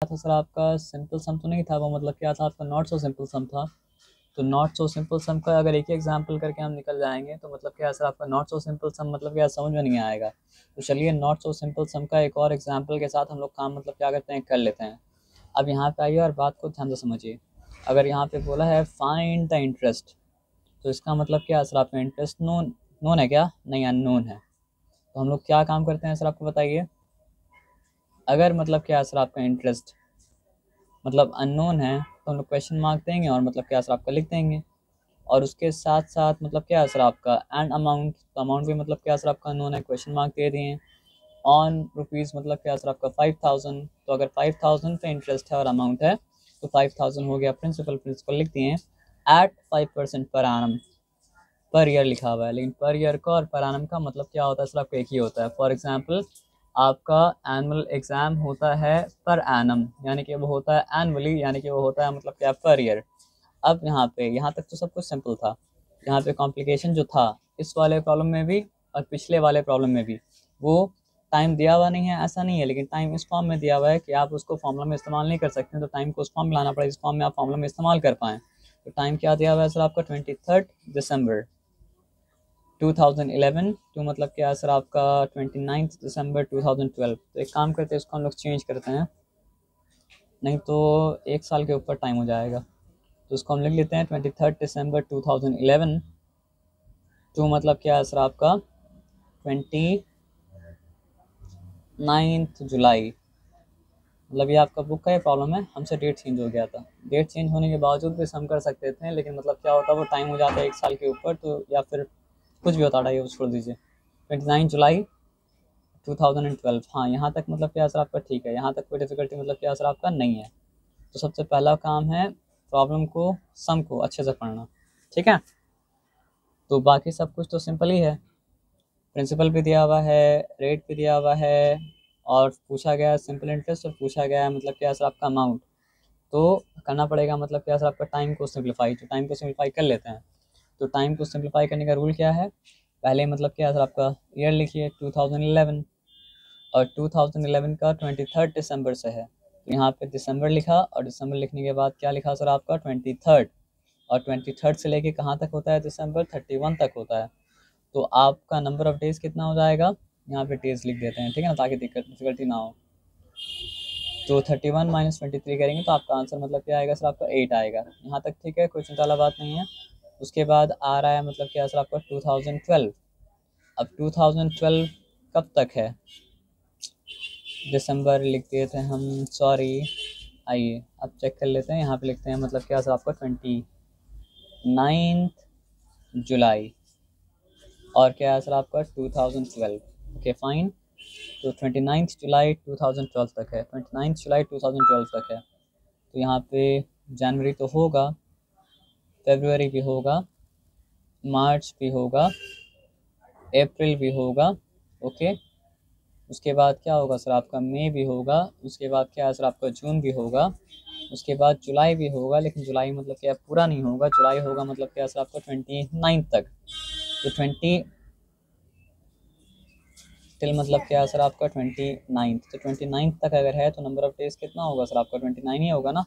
था सर आपका सिंपल सम तो नहीं था वो, मतलब क्या था आपका नॉट सो सिंपल सम था। तो नॉट सो सिंपल सम का अगर एक ही एग्जांपल करके हम निकल जाएंगे तो मतलब क्या सर आपका नॉट सो सिंपल सम मतलब क्या समझ में नहीं आएगा। तो चलिए नॉट सो सिंपल सम का एक और एग्जांपल के साथ हम लोग काम मतलब क्या करते हैं कर लेते हैं। अब यहाँ पे आइए और बात को ध्यान से समझिए। अगर यहाँ पे बोला है फाइंड द इंटरेस्ट, तो इसका मतलब क्या है सर आपका इंटरेस्ट नोन नोन है क्या, नहीं अननोन है। तो हम लोग क्या काम करते हैं सर आपको बताइए। अगर मतलब क्या है सर आपका इंटरेस्ट मतलब अननोन है तो हम लोग क्वेश्चन मार्क देंगे और मतलब क्या सर आपका लिख देंगे। और उसके साथ साथ मतलब क्या है सर आपका एंड अमाउंट, तो अमाउंट भी मतलब क्या सर आपका अननोन है, क्वेश्चन मार्क दे दिए। ऑन रुपीज़ मतलब क्या सर आपका 5000, तो अगर 5000 पे इंटरेस्ट है और अमाउंट है तो 5000 हो गया प्रिंसिपल, प्रिंसिपल लिख दिए। Eight 5% per annum, per year लिखा हुआ है, लेकिन पर ईयर का और पर एनम का मतलब क्या होता है सर आपका एक ही होता है। फॉर एग्जांपल आपका एनुअल एग्ज़ाम होता है पर एनम, यानी कि वो होता है एनुअली, यानी कि वो होता है मतलब क्या पर ईयर। अब यहाँ तक तो सब कुछ सिंपल था। यहाँ पे कॉम्प्लिकेशन जो था इस वाले प्रॉब्लम में भी और पिछले वाले प्रॉब्लम में भी, वो टाइम दिया हुआ नहीं है ऐसा नहीं है, लेकिन टाइम इस फॉर्म में दिया हुआ है कि आप उसको फॉर्मूला में इस्तेमाल नहीं कर सकते, तो टाइम को उस फॉर्म में लाना पड़ेगा इस फॉर्म में आप फॉर्मूला में इस्तेमाल कर पाएँ। तो टाइम क्या दिया हुआ है सर आपका 23 दिसंबर 2011 टू मतलब क्या है सर आपका 29 दिसंबर 2012। तो एक काम करते हैं इसको हम लोग चेंज करते हैं, नहीं तो एक साल के ऊपर टाइम हो जाएगा। तो उसको हम लिख लेते हैं 23 दिसंबर 2011 टू मतलब क्या है सर आपका 29 जुलाई। मतलब ये आपका बुक का ही प्रॉब्लम है, हमसे डेट चेंज हो गया था। डेट चेंज होने के बावजूद भी हम कर सकते थे, लेकिन मतलब क्या होता वो टाइम हो जाता है एक साल के ऊपर, तो या फिर कुछ भी होता है ये छोड़ दीजिए। 29 जुलाई 2012, हाँ यहाँ तक मतलब क्या सर आपका ठीक है, यहाँ तक कोई डिफिकल्टी मतलब क्या सर आपका नहीं है। तो सबसे पहला काम है प्रॉब्लम को सम को अच्छे से पढ़ना, ठीक है। तो बाकी सब कुछ तो सिंपल ही है, प्रिंसिपल भी दिया हुआ है, रेट भी दिया हुआ है, और पूछा गया है सिंपल इंटरेस्ट, और पूछा गया है मतलब क्या सर आपका अमाउंट। तो करना पड़ेगा मतलब क्या सर आपका टाइम को सिंप्लीफाई, तो टाइम को सिंप्लीफाई कर लेते हैं। तो टाइम को सिंप्लीफाई करने का रूल क्या है, पहले मतलब क्या सर आपका ईयर लिखिए 2011, और 2011 का 23 दिसंबर से है, तो यहाँ पे दिसंबर लिखा, और दिसंबर लिखने के बाद क्या लिखा सर आपका 23, और 23 से लेके कहाँ तक होता है दिसंबर 31 तक होता है। तो आपका नंबर ऑफ डेज कितना हो जाएगा, यहाँ पे डेज लिख देते हैं, ठीक है ना, ताकि दिक्कत डिफिकल्टी ना हो। तो 31 माइनस 23 करेंगे तो आपका आंसर मतलब क्या आएगा सर आपका 8 आएगा। यहाँ तक ठीक है, कोई चिंता वाला बात नहीं है। उसके बाद आ रहा है मतलब क्या सर आपका 2012। अब 2012 कब तक है, दिसंबर लिख दिए थे हम, सॉरी। आइए अब चेक कर लेते हैं, यहाँ पे लिखते हैं मतलब क्या सर आपका 29 जुलाई, और क्या है सर आपका 2012। Okay fine. तो 29 जुलाई 2012 तक है, 29 जुलाई 2012 तक है। तो यहाँ पे जनवरी तो होगा, फरवरी भी होगा, मार्च भी होगा, अप्रैल भी होगा, ओके। उसके बाद क्या होगा सर आपका मई भी होगा, उसके बाद क्या है सर आपका जून भी होगा, उसके बाद जुलाई भी होगा, लेकिन जुलाई मतलब क्या पूरा नहीं होगा, जुलाई होगा मतलब क्या सर आपका 29 तक। तो 20 टिल मतलब क्या है सर आपका 29, तो 29 तक अगर है तो नंबर ऑफ डेज कितना होगा सर आपका 29 ही होगा ना।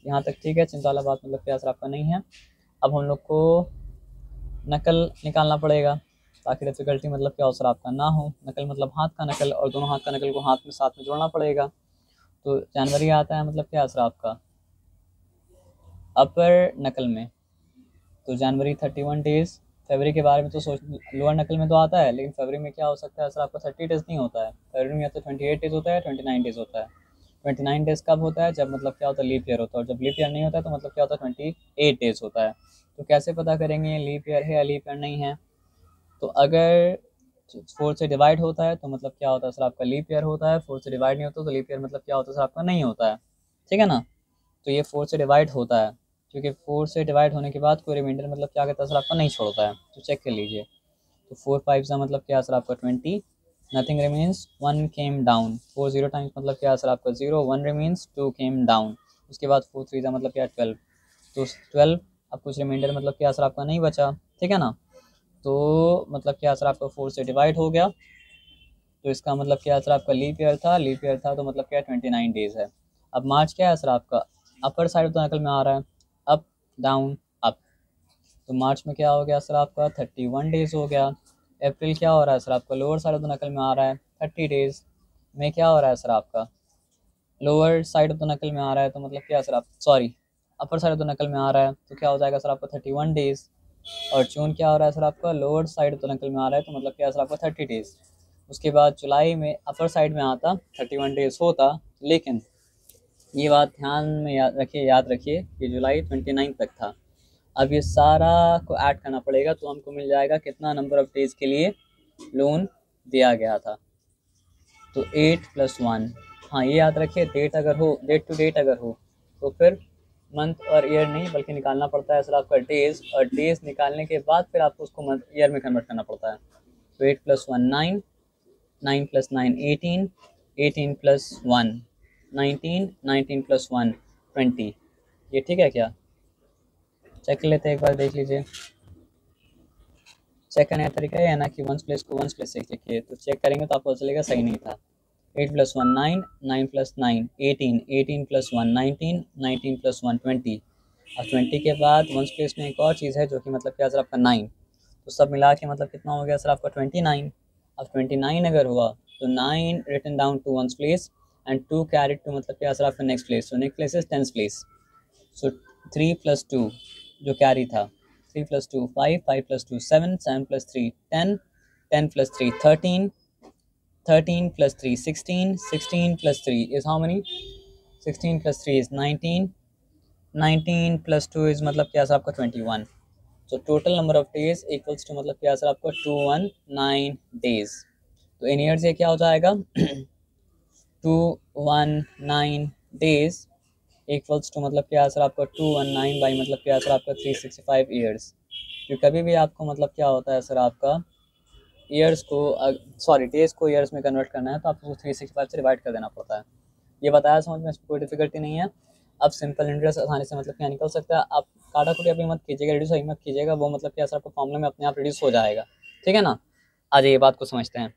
यहाँ तक ठीक है, चिंता वाला बात मतलब क्या सर आपका नहीं है। अब हम लोग को नकल निकालना पड़ेगा ताकि डिफिकल्टी मतलब क्या हो सर आपका ना हो। नकल मतलब हाथ का नकल, और दोनों हाथ का नकल को हाथ में साथ में जोड़ना पड़ेगा। तो जनवरी आता है मतलब क्या सर आपका अपर नकल में, तो जनवरी 31 डेज। फरवरी के बारे में तो सोच, लोअर नकल में तो आता है, लेकिन फरवरी में क्या हो सकता है सर आपका 30 डेज नहीं होता है, फरवरी में या तो 28 डेज होता है, 29 डेज होता है। 29 डेज कब होता है, जब मतलब क्या होता है लीप ईयर होता है, और जब लीप ईयर नहीं होता है तो मतलब क्या होता है 28 डेज होता है। तो कैसे पता करेंगे लीप ईयर है या लीप ईयर नहीं है। तो अगर 4 से डिवाइड होता है तो मतलब क्या होता है सर आपका लीप ईयर होता है, 4 से डिवाइड नहीं होता तो लीप ईयर मतलब क्या होता है सर आपका नहीं होता है, ठीक है ना। तो ये 4 से डिवाइड होता है, क्योंकि 4 से डिवाइड होने के बाद कोई रिमाइंडर मतलब क्या कहता है सर आपका नहीं छोड़ता है, तो चेक कर लीजिए। तो 4 5 का मतलब क्या सर आपका 20, nothing remains 1 came down, 4 0 times मतलब क्या सर आपका 0, 1 रिमेन्स 2 केम डाउन। उसके बाद 4 3 का मतलब क्या 12, तो 12। अब कुछ रिमाइंडर मतलब क्या सर आपका नहीं बचा, ठीक है ना। तो मतलब क्या सर आपका 4 से डिवाइड हो गया, तो इसका मतलब क्या सर आपका लीप ईयर था, लीप ईयर था तो मतलब क्या 29 डेज है। अब मार्च क्या है सर आपका, अपर साइड तो नकल में आ रहा है, अप डाउन अप, तो मार्च में क्या हो गया सर आपका 31 डेज़ हो गया। अप्रैल क्या हो रहा है सर आपका, लोअर साइड तो नकल में आ रहा है 30 डेज़। मई क्या हो रहा है सर आपका, लोअर साइड तो नकल में आ रहा है, तो मतलब क्या सर आप सॉरी अपर साइड तो नकल में आ रहा है, तो क्या हो जाएगा सर आपका 31 डेज़। और जून क्या हो रहा है सर आपका, लोअर साइड तो नकल में आ रहा है, तो मतलब क्या सर आपका 30 डेज़। उसके बाद जुलाई में अपर साइड में आता 31 डेज़ होता, लेकिन ये बात ध्यान में याद रखिए कि जुलाई 29 तक था। अब ये सारा को ऐड करना पड़ेगा, तो हमको मिल जाएगा कितना नंबर ऑफ डेज़ के लिए लोन दिया गया था, तो 8 + 1। हाँ ये याद रखिए, डेट अगर हो, डेट टू डेट अगर हो, तो फिर मंथ और ईयर नहीं बल्कि निकालना पड़ता है सर आपका डेज़, और डेज़ निकालने के बाद फिर आपको उसको मंथ ईयर में कन्वर्ट करना पड़ता है। तो 8 + 1 9, 9 + 9 18, 18 + 1 19, 19 + 1 20। ये ठीक है क्या, चेक कर लेते हैं एक बार, देख लीजिए। चेक करने का तरीका ये है ना कि वंस प्लेस को वंस प्लेस से लिखिए, तो चेक करेंगे तो आपको चलेगा सही नहीं था। 8 + 1 9, 9 + 9 18, 18 + 1 19, 19 + 1 20। अब 20 के बाद वंस प्लेस में एक और चीज़ है जो कि मतलब क्या सर आपका 9, तो सब मिला के मतलब कितना हो गया सर आपका 29। अब 29 अगर हुआ तो 9 written down to ones place and 2 carried to मतलब क्या सर आपका नेक्स्ट प्लेस, तो next place is tens place. So 3 + 2 जो कैरी था, 3 + 2 5, 5 + 2 7, 7 + 3 10, 10 + 3 13, 13 + 3 16, 16 + 3 is how many, 16 + 3 is 19, 19 + 2 is मतलब क्या सर आपका 21। तो total number of days equals to मतलब क्या सर आपका 219 डेज। तो इन ईयर्स ये क्या हो जाएगा 219 डेज इक्वल्स टू मतलब क्या सर आपका 219 बाई मतलब क्या सर आपका 365 ईयर्स। क्योंकि कभी भी आपको मतलब क्या होता है सर आपका ईयर्स को सॉरी डेज को ईयर्स में कन्वर्ट करना है, तो आपको 365 से डिवाइड कर देना पड़ता है। ये बताया समझ में, इसमें कोई डिफिकल्टी नहीं है। अब सिंपल इंटरेस्ट आसानी से मतलब क्या निकल सकता है। आप काटा कुटी अभी मत कीजिएगा, रिड्यूस अभी मत कीजिएगा, वो मतलब क्या सर आपको फॉर्मूला में अपने आप रिड्यूस हो जाएगा, ठीक है ना। आ जाइए बात को समझते हैं।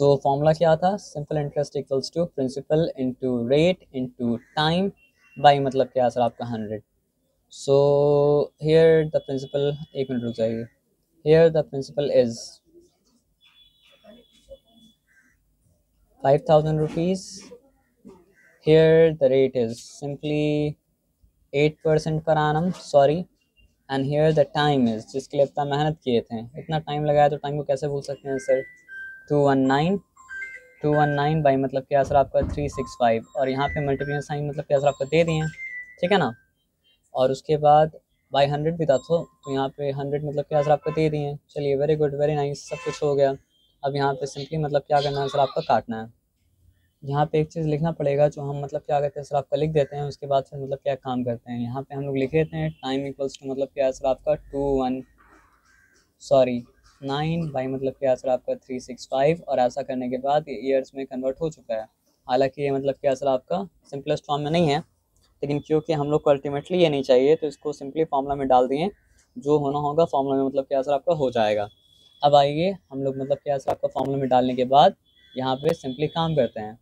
तो फॉर्मूला क्या था, simple interest equals to principal into rate into time by मतलब क्या सर आपका 100। सो हियर द प्रिंसिपल, एक मिनट रुक जाइए, here the principal is 5000 rupees, here the rate is simply 8% per annum, sorry, and here the time is, जिसके लिए इतना मेहनत किए थे, इतना टाइम लगाया, तो टाइम को कैसे भूल सकते हैं सर। 219 बाई मतलब क्या सर आपका 365, और यहाँ पे मल्टीप्लिकेशन साइन मतलब क्या सर आपका दे दिए, ठीक है ना। और उसके बाद बाई 100 भी था, तो यहाँ पे 100 मतलब क्या सर आपका दे दिए। चलिए वेरी गुड, वेरी नाइस, सब कुछ हो गया। अब यहाँ पे सिंपली मतलब क्या करना है सर आपका, काटना है। यहाँ पे एक चीज़ लिखना पड़ेगा जो हम मतलब क्या करते हैं सर आपका लिख देते हैं, उसके बाद फिर मतलब क्या काम करते हैं। यहाँ पे हम लोग लिख देते हैं टाइम इक्वल्स टू मतलब क्या सर आपका 9 बाई मतलब क्या सर आपका 365, और ऐसा करने के बाद ये ईयर्स में कन्वर्ट हो चुका है। हालांकि ये मतलब क्या सर आपका सिंपलेस्ट फॉर्म में नहीं है, लेकिन क्योंकि हम लोग को अल्टीमेटली ये नहीं चाहिए, तो इसको सिंपली फार्मूला में डाल दिए, जो होना होगा फार्मूला में मतलब क्या सर आपका हो जाएगा। अब आइए हम लोग मतलब क्या सर आपका फार्मूला में डालने के बाद यहाँ पे सिंपली काम करते हैं।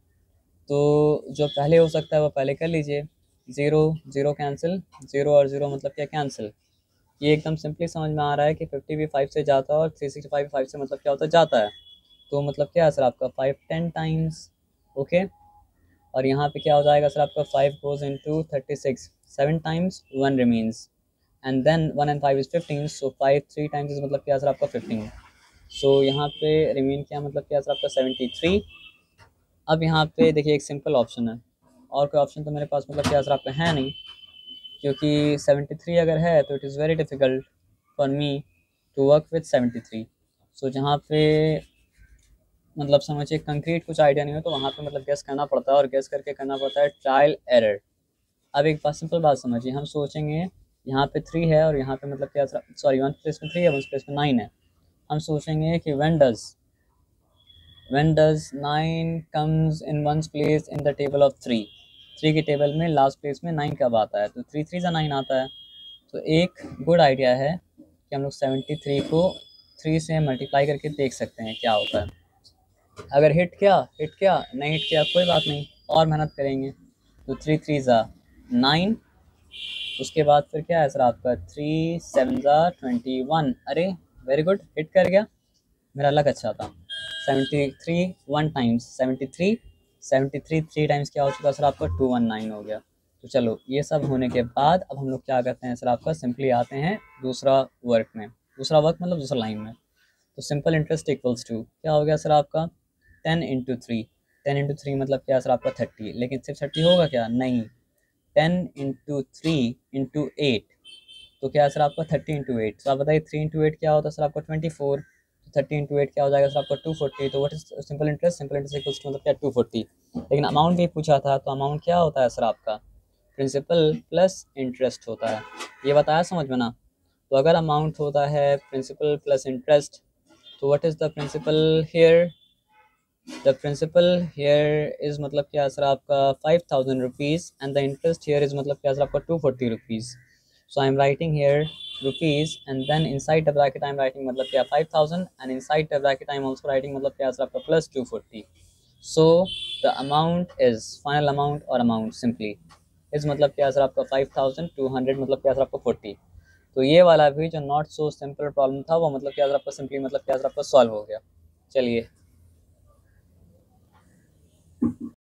तो जो पहले हो सकता है वो पहले कर लीजिए। 0 0 कैंसिल, 0 और 0 मतलब क्या कैंसिल। ये एकदम सिंपली समझ में आ रहा है कि 50 भी 5 से जाता है और 365 5 से मतलब क्या होता है जाता है, तो मतलब क्या है सर आपका 5 10 टाइम्स, ओके। और यहाँ पे क्या हो जाएगा सर आपका 5 goes into 36 7 times, 1 remains, and then 1 and 5 is 15, so 5 3 times is मतलब क्या सर आपका 15। सो यहाँ पे रिमेन क्या मतलब क्या सर आपका 73। अब यहाँ पे देखिए एक सिंपल ऑप्शन है, और कोई ऑप्शन तो मेरे पास मतलब क्या सर आपका है नहीं, क्योंकि 73 अगर है तो it is very difficult for me to work with 73। So जहाँ पे मतलब समझिए कंक्रीट कुछ आइडिया नहीं हो, तो वहाँ पे मतलब गेस करना पड़ता है, और गेस करके करना पड़ता है ट्रायल एरर। अब एक बात सिंपल बात समझिए, हम सोचेंगे यहाँ पे 3 है और यहाँ पे मतलब क्या सॉरी 1 प्लेस में 3 है, 1 प्लेस में 9 है। हम सोचेंगे कि when does 9 comes in one's place in the table of 3, 3 की टेबल में लास्ट प्लेस में 9 कब आता है, तो 3 3 जा 9 आता है। तो एक गुड आइडिया है कि हम लोग 73 को 3 से मल्टीप्लाई करके देख सकते हैं क्या होता है। अगर हिट किया नहीं हिट किया कोई बात नहीं, और मेहनत करेंगे। तो 3 3 ज़ा 9, उसके बाद फिर क्या है सर आपका 3 7 ज़ा 21। अरे वेरी गुड, हिट कर गया, मेरा लक अच्छा था। 73 1 टाइम्स 73, 73 3 टाइम्स क्या हो चुका सर आपका 219 हो गया। तो चलो ये सब होने के बाद अब हम लोग क्या करते हैं सर आपका सिंपली आते हैं दूसरा वर्क में, दूसरा वर्क मतलब दूसरा लाइन में। तो सिंपल इंटरेस्ट इक्वल्स टू क्या हो गया सर आपका 10 इंटू थ्री। 10 इंटू थ्री मतलब क्या सर आपका 30, लेकिन सिर्फ 30 होगा क्या, नहीं, 10 इंटू थ्री इंटू एट, तो क्या है सर आपका 30 इंटू एट। तो आप बताइए 3 इंटू एट क्या होता है सर आपका 24, तो 30 इंटू एट क्या हो जाएगा सर आपका 240। तो what is simple interest, simple interest equals to मतलब क्या 240। लेकिन अमाउंट भी पूछा था, तो अमाउंट क्या होता है सर आपका प्रिंसिपल प्लस इंटरेस्ट होता है, ये बताया समझ में ना। तो अगर अमाउंट होता है प्रिंसिपल प्लस इंटरेस्ट, तो what is the principal here, the principal here is मतलब क्या सर आपका 5000 rupees and the interest here is मतलब क्या सर आपका 240 rupees. So I am writing here rupees and then inside the bracket I am writing मतलब क्या 5000 and inside the bracket I am also writing मतलब क्या sir आपका plus 240। So the amount is final amount और amount simply is मतलब क्या sir आपका 5200 मतलब क्या सर आपका 40। तो ये वाला भी जो नॉट सो सिंपल प्रॉब्लम था वो मतलब क्या सर आपका सिंपली मतलब क्या सर आपका सॉल्व हो गया। चलिए